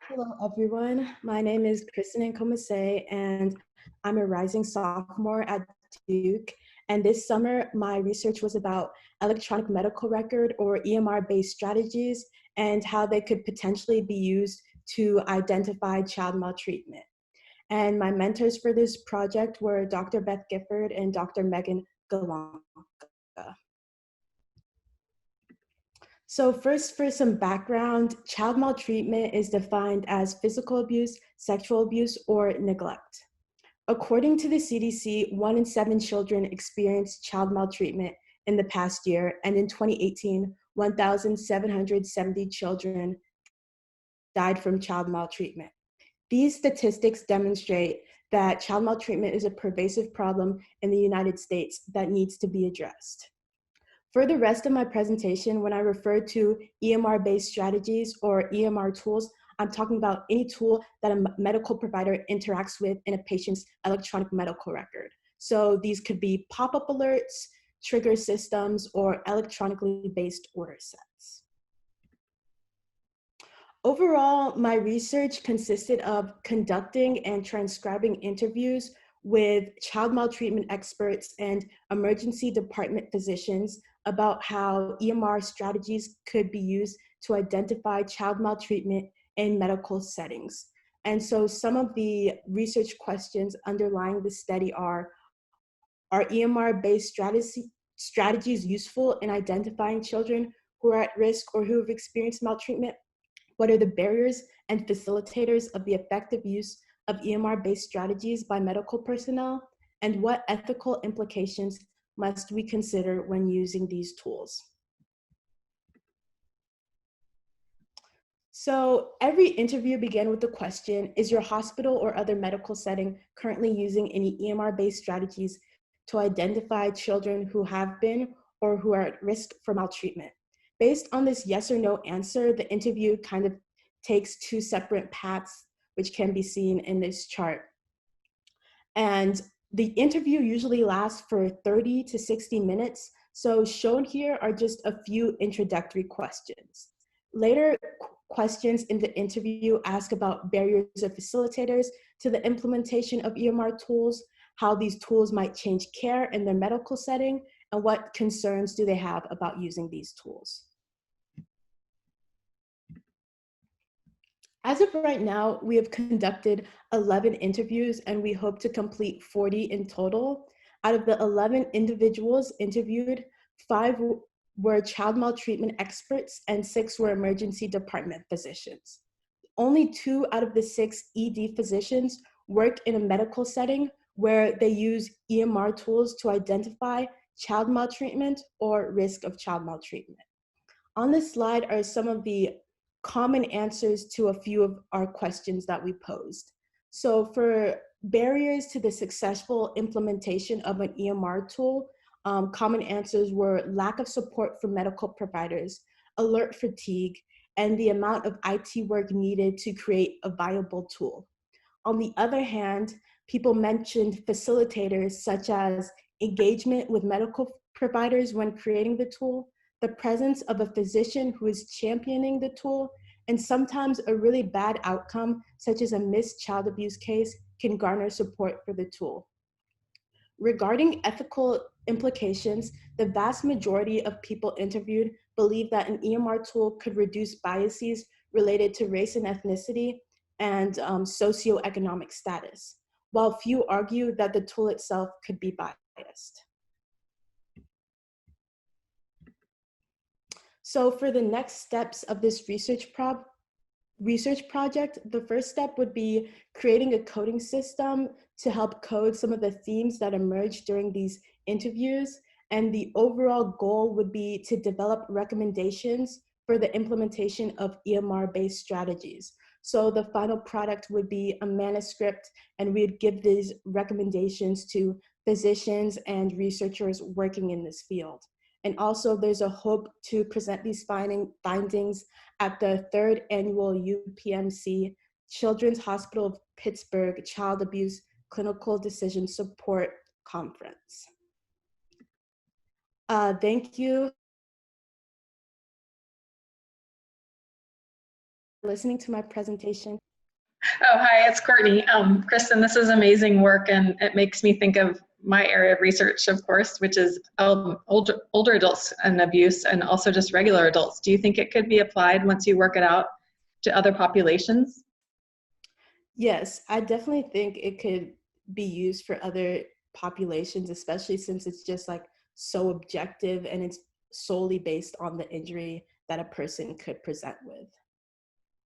Hello, everyone. My name is Kristin Ankoma-Sey, and I'm a rising sophomore at Duke. And this summer, my research was about electronic medical record or EMR-based strategies and how they could potentially be used to identify child maltreatment. And my mentors for this project were Dr. Beth Gifford and Dr. Megan Galanka. So first, for some background, child maltreatment is defined as physical abuse, sexual abuse, or neglect. According to the CDC, 1 in 7 children experienced child maltreatment in the past year, and in 2018, 1,770 children died from child maltreatment. These statistics demonstrate that child maltreatment is a pervasive problem in the United States that needs to be addressed. For the rest of my presentation, when I refer to EMR-based strategies or EMR tools, I'm talking about any tool that a medical provider interacts with in a patient's electronic medical record. So these could be pop-up alerts, trigger systems, or electronically based order sets. Overall, my research consisted of conducting and transcribing interviews with child maltreatment experts and emergency department physicians about how EMR strategies could be used to identify child maltreatment in medical settings. And so some of the research questions underlying the study are EMR-based strategies useful in identifying children who are at risk or who have experienced maltreatment? What are the barriers and facilitators of the effective use of EMR-based strategies by medical personnel? And what ethical implications must we consider when using these tools? So every interview began with the question, is your hospital or other medical setting currently using any EMR-based strategies to identify children who have been or who are at risk for maltreatment? Based on this yes or no answer, the interview kind of takes two separate paths, which can be seen in this chart. And the interview usually lasts for 30 to 60 minutes. So shown here are just a few introductory questions. Later questions in the interview ask about barriers or facilitators to the implementation of EMR tools, how these tools might change care in their medical setting, and what concerns do they have about using these tools. As of right now, we have conducted 11 interviews and we hope to complete 40 in total. Out of the 11 individuals interviewed, 5 were child maltreatment experts and 6 were emergency department physicians. Only 2 out of the 6 ED physicians work in a medical setting where they use EMR tools to identify child maltreatment or risk of child maltreatment. On this slide are some of the common answers to a few of our questions that we posed. So for barriers to the successful implementation of an EMR tool, common answers were lack of support from medical providers, alert fatigue, and the amount of IT work needed to create a viable tool. On the other hand, people mentioned facilitators such as engagement with medical providers when creating the tool, the presence of a physician who is championing the tool, and sometimes a really bad outcome, such as a missed child abuse case, can garner support for the tool. Regarding ethical implications, the vast majority of people interviewed believe that an EMR tool could reduce biases related to race and ethnicity and socioeconomic status, while few argue that the tool itself could be biased. So for the next steps of this research project, the first step would be creating a coding system to help code some of the themes that emerged during these interviews. And the overall goal would be to develop recommendations for the implementation of EMR-based strategies. So the final product would be a manuscript, and we'd give these recommendations to physicians and researchers working in this field. And also there's a hope to present these findings at the 3rd annual UPMC Children's Hospital of Pittsburgh Child Abuse Clinical Decision Support Conference. Thank you. listening to my presentation. Oh, hi, it's Courtney. Kristin, this is amazing work, and it makes me think of my area of research, of course, which is older adults and abuse, and also just regular adults. Do you think it could be applied once you work it out to other populations? Yes, I definitely think it could be used for other populations, especially since it's just like so objective and it's solely based on the injury that a person could present with.